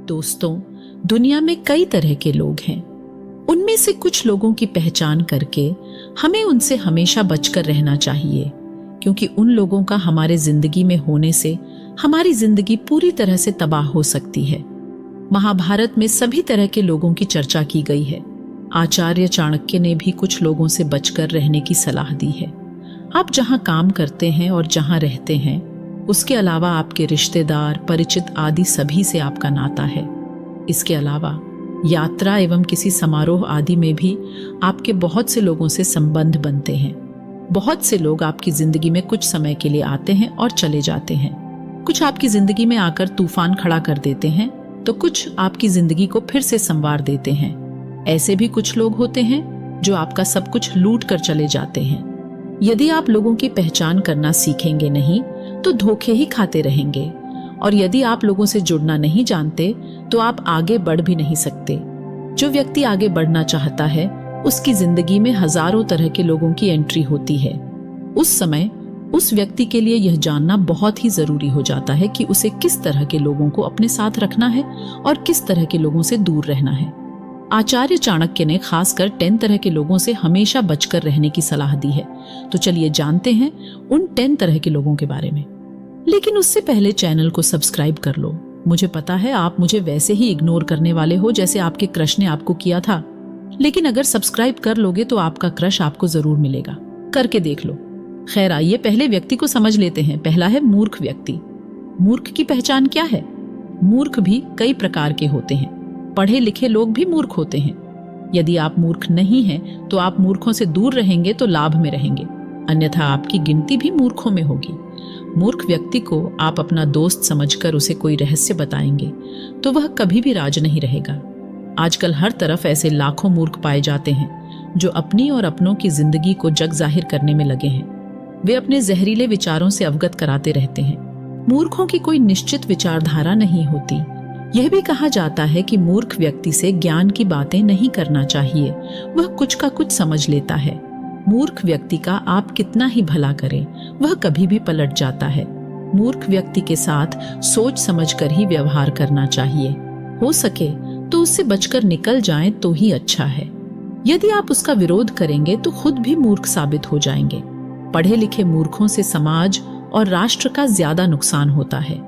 दोस्तों, दुनिया में कई तरह के लोग हैं। उनमें से कुछ लोगों की पहचान करके हमें उनसे हमेशा बचकर रहना चाहिए, क्योंकि उन लोगों का हमारे जिंदगी में होने से हमारी जिंदगी पूरी तरह से तबाह हो सकती है। महाभारत में सभी तरह के लोगों की चर्चा की गई है। आचार्य चाणक्य ने भी कुछ लोगों से बचकर रहने की सलाह दी है। आप जहां काम करते हैं और जहां रहते हैं, उसके अलावा आपके रिश्तेदार, परिचित आदि सभी से आपका नाता है। इसके अलावा यात्रा एवं किसी समारोह आदि में भी आपके बहुत से लोगों से संबंध बनते हैं। बहुत से लोग आपकी जिंदगी में कुछ समय के लिए आते हैं और चले जाते हैं। कुछ आपकी जिंदगी में आकर तूफान खड़ा कर देते हैं, तो कुछ आपकी जिंदगी को फिर से संवार देते हैं। ऐसे भी कुछ लोग होते हैं जो आपका सब कुछ लूट कर चले जाते हैं। यदि आप लोगों की पहचान करना सीखेंगे नहीं तो धोखे ही खाते रहेंगे, और यदि आप लोगों से जुड़ना नहीं जानते तो आप आगे बढ़ भी नहीं सकते। जो व्यक्ति आगे बढ़ना चाहता है, उसकी जिंदगी में हजारों तरह के लोगों की एंट्री होती है। उस समय उस व्यक्ति के लिए यह जानना बहुत ही जरूरी हो जाता है कि उसे किस तरह के लोगों को अपने साथ रखना है और किस तरह के लोगों से दूर रहना है। आचार्य चाणक्य ने खासकर 10 तरह के लोगों से हमेशा बचकर रहने की सलाह दी है। तो चलिए जानते हैं उन 10 तरह के लोगों के बारे में। लेकिन उससे पहले चैनल को सब्सक्राइब कर लो। मुझे पता है आप मुझे वैसे ही इग्नोर करने वाले हो जैसे आपके क्रश ने आपको किया था, लेकिन अगर सब्सक्राइब कर लोगे तो आपका क्रश आपको जरूर मिलेगा। करके देख लो। खैर, आइए पहले व्यक्ति को समझ लेते हैं। पहला है मूर्ख व्यक्ति। मूर्ख की पहचान क्या है? मूर्ख भी कई प्रकार के होते हैं। पढ़े लिखे लोग भी मूर्ख होते हैं। यदि आप मूर्ख नहीं हैं तो आप मूर्खों से दूर रहेंगे तो लाभ में रहेंगे, अन्यथा आपकी गिनती भी मूर्खों में होगी। मूर्ख व्यक्ति को आप अपना दोस्त समझकर उसे कोई रहस्य बताएंगे तो वह कभी भी राज नहीं रहेगा। आजकल हर तरफ ऐसे लाखों मूर्ख पाए जाते हैं जो अपनी और अपनों की जिंदगी को जग जाहिर करने में लगे हैं। वे अपने जहरीले विचारों से अवगत कराते रहते हैं। मूर्खों की कोई निश्चित विचारधारा नहीं होती। यह भी कहा जाता है कि मूर्ख व्यक्ति से ज्ञान की बातें नहीं करना चाहिए, वह कुछ का कुछ समझ लेता है। मूर्ख व्यक्ति का आप कितना ही भला करें, वह कभी भी पलट जाता है। मूर्ख व्यक्ति के साथ सोच समझकर ही व्यवहार करना चाहिए। हो सके तो उससे बचकर निकल जाएं तो ही अच्छा है। यदि आप उसका विरोध करेंगे तो खुद भी मूर्ख साबित हो जाएंगे। पढ़े लिखे मूर्खों से समाज और राष्ट्र का ज्यादा नुकसान होता है।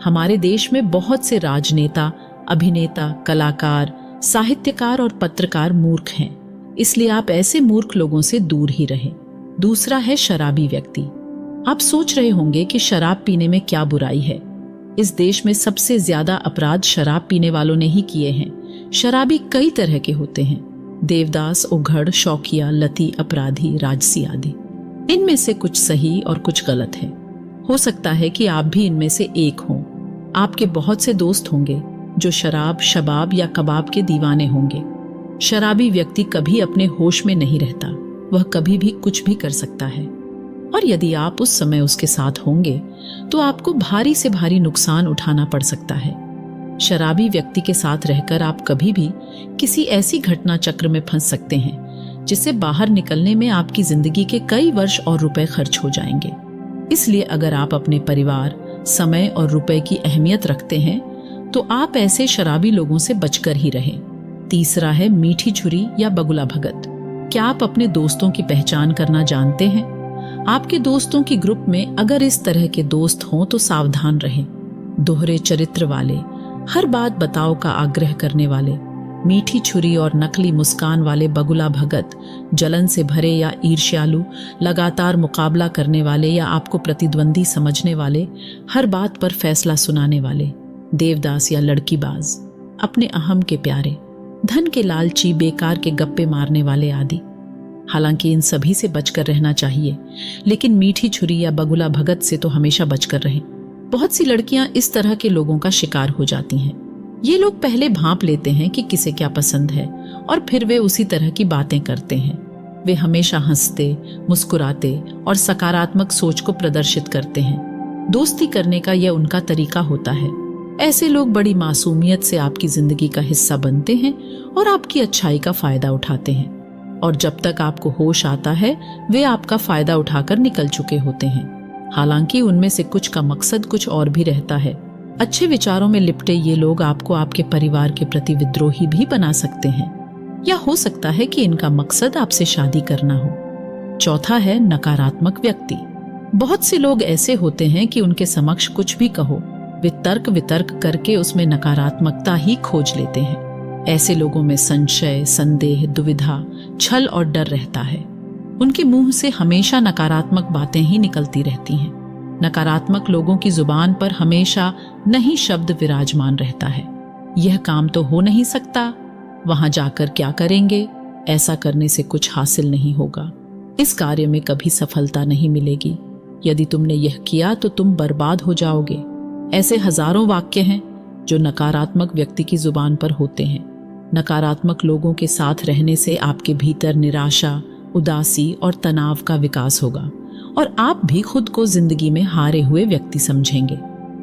हमारे देश में बहुत से राजनेता, अभिनेता, कलाकार, साहित्यकार और पत्रकार मूर्ख हैं, इसलिए आप ऐसे मूर्ख लोगों से दूर ही रहें। दूसरा है शराबी व्यक्ति। आप सोच रहे होंगे कि शराब पीने में क्या बुराई है। इस देश में सबसे ज्यादा अपराध शराब पीने वालों ने ही किए हैं। शराबी कई तरह के होते हैं: देवदास, उघड़, शौकिया, लती, अपराधी, राजसी आदि। इनमें से कुछ सही और कुछ गलत है। हो सकता है कि आप भी इनमें से एक हों। आपके बहुत से दोस्त होंगे जो शराब, शबाब या कबाब के दीवाने होंगे। शराबी व्यक्ति कभी अपने होश में नहीं रहता, वह कभी भी कुछ भी कर सकता है, और यदि आप उस समय उसके साथ होंगे तो आपको भारी से भारी नुकसान उठाना पड़ सकता है। शराबी व्यक्ति के साथ रहकर आप कभी भी किसी ऐसी घटना चक्र में फंस सकते हैं जिससे बाहर निकलने में आपकी जिंदगी के कई वर्ष और रुपए खर्च हो जाएंगे। इसलिए अगर आप अपने परिवार, समय और रुपए की अहमियत रखते हैं तो आप ऐसे शराबी लोगों से बचकर ही रहें। तीसरा है मीठी छुरी या बगुला भगत। क्या आप अपने दोस्तों की पहचान करना जानते हैं? आपके दोस्तों की ग्रुप में अगर इस तरह के दोस्त हों तो सावधान रहें। दोहरे चरित्र वाले, हर बात बताओ का आग्रह करने वाले, मीठी छुरी और नकली मुस्कान वाले बगुला भगत, जलन से भरे या ईर्ष्यालु, लगातार मुकाबला करने वाले या आपको प्रतिद्वंदी समझने वाले, हर बात पर फैसला सुनाने वाले, देवदास या लड़कीबाज, अपने अहम के प्यारे, धन के लालची, बेकार के गप्पे मारने वाले आदि। हालांकि इन सभी से बचकर रहना चाहिए, लेकिन मीठी छुरी या बगुला भगत से तो हमेशा बचकर रहें। बहुत सी लड़कियां इस तरह के लोगों का शिकार हो जाती हैं। ये लोग पहले भांप लेते हैं कि किसे क्या पसंद है और फिर वे उसी तरह की बातें करते हैं। वे हमेशा हंसते, मुस्कुराते और सकारात्मक सोच को प्रदर्शित करते हैं। दोस्ती करने का यह उनका तरीका होता है। ऐसे लोग बड़ी मासूमियत से आपकी जिंदगी का हिस्सा बनते हैं और आपकी अच्छाई का फायदा उठाते हैं, और जब तक आपको होश आता है वे आपका फायदा उठाकर निकल चुके होते हैं। हालांकि उनमें से कुछ का मकसद कुछ और भी रहता है। अच्छे विचारों में लिपटे ये लोग आपको आपके परिवार के प्रति विद्रोही भी बना सकते हैं, या हो सकता है कि इनका मकसद आपसे शादी करना हो। चौथा है नकारात्मक व्यक्ति। बहुत से लोग ऐसे होते हैं कि उनके समक्ष कुछ भी कहो, वे तर्क वितर्क करके उसमें नकारात्मकता ही खोज लेते हैं। ऐसे लोगों में संशय, संदेह, दुविधा, छल और डर रहता है। उनके मुंह से हमेशा नकारात्मक बातें ही निकलती रहती हैं। नकारात्मक लोगों की जुबान पर हमेशा नहीं शब्द विराजमान रहता है। यह काम तो हो नहीं सकता, वहां जाकर क्या करेंगे, ऐसा करने से कुछ हासिल नहीं होगा, इस कार्य में कभी सफलता नहीं मिलेगी, यदि तुमने यह किया तो तुम बर्बाद हो जाओगे। ऐसे हजारों वाक्य हैं जो नकारात्मक व्यक्ति की जुबान पर होते हैं। नकारात्मक लोगों के साथ रहने से आपके भीतर निराशा, उदासी और तनाव का विकास होगा और आप भी खुद को जिंदगी में हारे हुए व्यक्ति समझेंगे।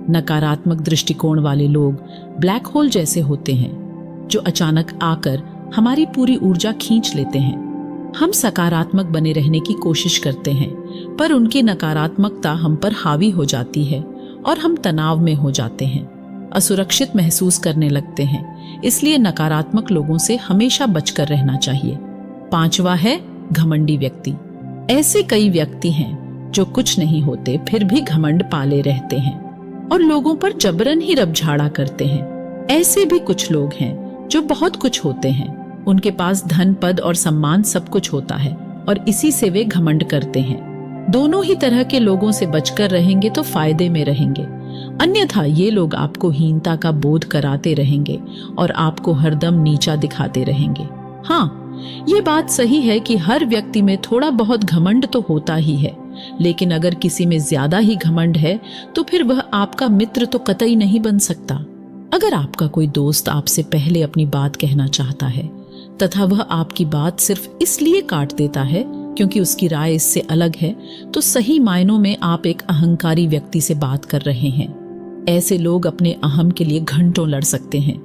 नकारात्मक दृष्टिकोण वाले लोग ब्लैक होल जैसे होते हैं जो अचानक आकर हमारी पूरी ऊर्जा खींच लेते हैं। हम सकारात्मक बने रहने की कोशिश करते हैं, पर उनकी नकारात्मकता हम पर हावी हो जाती है और हम तनाव में हो जाते हैं, असुरक्षित महसूस करने लगते हैं। इसलिए नकारात्मक लोगों से हमेशा बचकर रहना चाहिए। पांचवा है घमंडी व्यक्ति। ऐसे कई व्यक्ति हैं जो कुछ नहीं होते फिर भी घमंड पाले रहते हैं और लोगों पर जबरन ही रबझाड़ा करते हैं। ऐसे भी कुछ लोग हैं जो बहुत कुछ होते हैं, उनके पास धन, पद और सम्मान सब कुछ होता है और इसी से वे घमंड करते हैं। दोनों ही तरह के लोगों से बचकर रहेंगे तो फायदे में रहेंगे, अन्यथा ये लोग आपको हीनता का बोध कराते रहेंगे और आपको हरदम नीचा दिखाते रहेंगे। हाँ, ये बात सही है कि हर व्यक्ति में थोड़ा बहुत घमंड तो होता ही है, लेकिन अगर किसी में ज्यादा ही घमंड है तो फिर वह आपका मित्र तो कतई नहीं बन सकता। अगर आपका कोई दोस्त आपसे पहले अपनी बात कहना चाहता है तथा वह आपकी बात सिर्फ इसलिए काट देता है क्योंकि उसकी राय इससे अलग है, तो सही मायनों में आप एक अहंकारी व्यक्ति से बात कर रहे हैं। ऐसे लोग अपने अहम के लिए घंटों लड़ सकते हैं।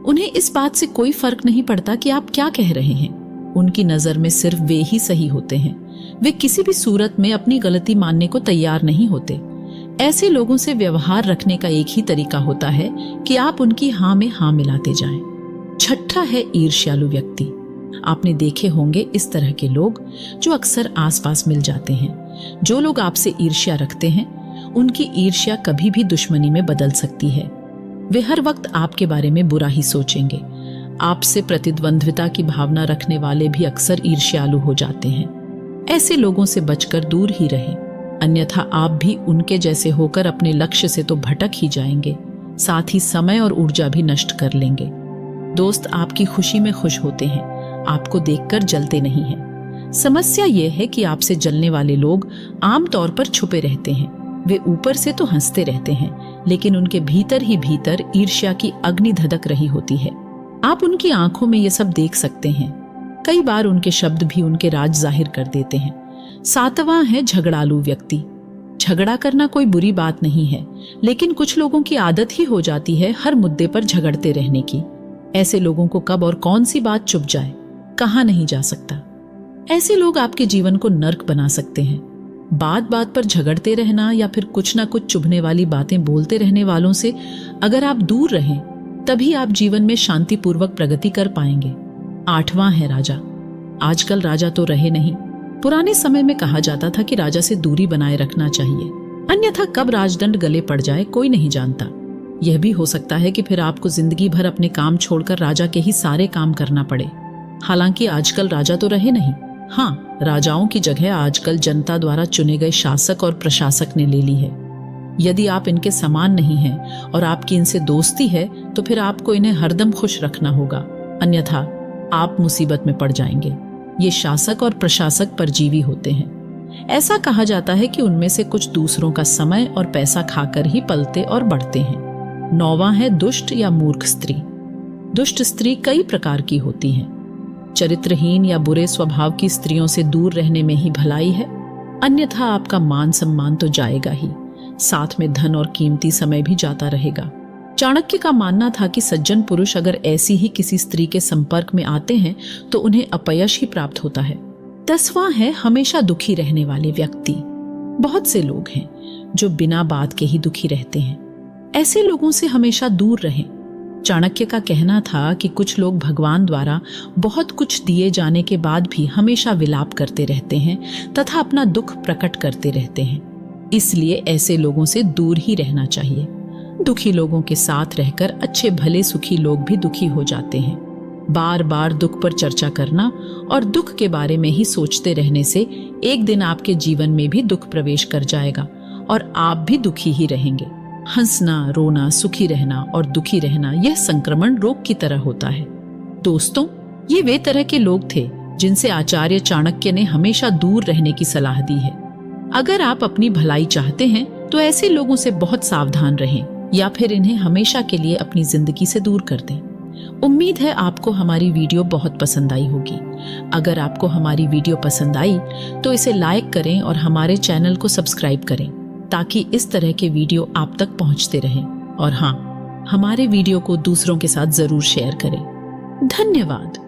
उन्हें इस बात से कोई फर्क नहीं पड़ता कि आप क्या कह रहे हैं। उनकी नजर में सिर्फ वे ही सही होते हैं। वे किसी भी सूरत में अपनी गलती मानने को तैयार नहीं होते। ऐसे लोगों से व्यवहार रखने का एक ही तरीका होता है कि आप उनकी हाँ में हाँ मिलाते जाएं। छठा है ईर्ष्यालु व्यक्ति। आपने देखे होंगे इस तरह के लोग जो अक्सर आसपास मिल जाते हैं। जो लोग आपसे ईर्ष्या रखते हैं, उनकी ईर्ष्या कभी भी दुश्मनी में बदल सकती है। वे हर वक्त आपके बारे में बुरा ही सोचेंगे। आपसे प्रतिद्वंद्विता की भावना रखने वाले भी अक्सर ईर्ष्यालु हो जाते हैं। ऐसे लोगों से बचकर दूर ही रहें, अन्यथा आप भी उनके जैसे होकर अपने लक्ष्य से तो भटक ही जाएंगे, साथ ही समय और ऊर्जा भी नष्ट कर लेंगे। दोस्त आपकी खुशी में खुश होते हैं, आपको देखकर जलते नहीं हैं। समस्या यह है कि आपसे जलने वाले लोग आमतौर पर छुपे रहते हैं। वे ऊपर से तो हंसते रहते हैं, लेकिन उनके भीतर ही भीतर ईर्ष्या की अग्नि धधक रही होती है। आप उनकी आंखों में ये सब देख सकते हैं। कई बार उनके शब्द भी उनके राज जाहिर कर देते हैं। सातवां है झगड़ालू व्यक्ति। झगड़ा करना कोई बुरी बात नहीं है, लेकिन कुछ लोगों की आदत ही हो जाती है हर मुद्दे पर झगड़ते रहने की। ऐसे लोगों को कब और कौन सी बात चुभ जाए, कहा नहीं जा सकता। ऐसे लोग आपके जीवन को नर्क बना सकते हैं। बात बात पर झगड़ते रहना या फिर कुछ ना कुछ चुभने वाली बातें बोलते रहने वालों से अगर आप दूर रहें, तभी आप जीवन में शांतिपूर्वक प्रगति कर पाएंगे। आठवां है राजा। आजकल राजा तो रहे नहीं। पुराने समय में कहा जाता था कि राजा से दूरी बनाए रखना चाहिए, अन्यथा कब राजदंड गले पड़ जाए कोई नहीं जानता। यह भी हो सकता है कि फिर आपको जिंदगी भर अपने काम छोड़कर राजा के ही सारे काम करना पड़े। हालांकि आजकल राजा तो रहे नहीं। हाँ, राजाओं की जगह आजकल जनता द्वारा चुने गए शासक और प्रशासक ने ले ली है। यदि आप इनके समान नहीं हैं और आपकी इनसे दोस्ती है, तो फिर आपको इन्हें हरदम खुश रखना होगा, अन्यथा आप मुसीबत में पड़ जाएंगे। ये शासक और प्रशासक परजीवी होते हैं। ऐसा कहा जाता है कि उनमें से कुछ दूसरों का समय और पैसा खाकर ही पलते और बढ़ते हैं। नौवां है दुष्ट या मूर्ख स्त्री। दुष्ट स्त्री कई प्रकार की होती हैं। चरित्रहीन या बुरे स्वभाव की स्त्रियों से दूर रहने में ही भलाई है, अन्यथा आपका मान सम्मान तो जाएगा ही, साथ में धन और कीमती समय भी जाता रहेगा। चाणक्य का मानना था कि सज्जन पुरुष अगर ऐसी ही किसी स्त्री के संपर्क में आते हैं तो उन्हें अपयश ही प्राप्त होता है। 10वां है हमेशा दुखी रहने वाले व्यक्ति। बहुत से लोग हैं जो बिना बात के ही दुखी रहते हैं। ऐसे लोगों से हमेशा दूर रहें। चाणक्य का कहना था कि कुछ लोग भगवान द्वारा बहुत कुछ दिए जाने के बाद भी हमेशा विलाप करते रहते हैं तथा अपना दुख प्रकट करते रहते हैं। इसलिए ऐसे लोगों से दूर ही रहना चाहिए। दुखी लोगों के साथ रहकर अच्छे भले सुखी लोग भी दुखी हो जाते हैं। बार बार दुख पर चर्चा करना और दुख के बारे में ही सोचते रहने से एक दिन आपके जीवन में भी दुख प्रवेश कर जाएगा और आप भी दुखी ही रहेंगे। हंसना, रोना, सुखी रहना और दुखी रहना यह संक्रमण रोग की तरह होता है। दोस्तों, ये वे तरह के लोग थे जिनसे आचार्य चाणक्य ने हमेशा दूर रहने की सलाह दी है। अगर आप अपनी भलाई चाहते हैं तो ऐसे लोगों से बहुत सावधान रहें या फिर इन्हें हमेशा के लिए अपनी जिंदगी से दूर कर दें। उम्मीद है आपको हमारी वीडियो बहुत पसंद आई होगी। अगर आपको हमारी वीडियो पसंद आई तो इसे लाइक करें और हमारे चैनल को सब्सक्राइब करें ताकि इस तरह के वीडियो आप तक पहुंचते रहें। और हाँ, हमारे वीडियो को दूसरों के साथ जरूर शेयर करें। धन्यवाद।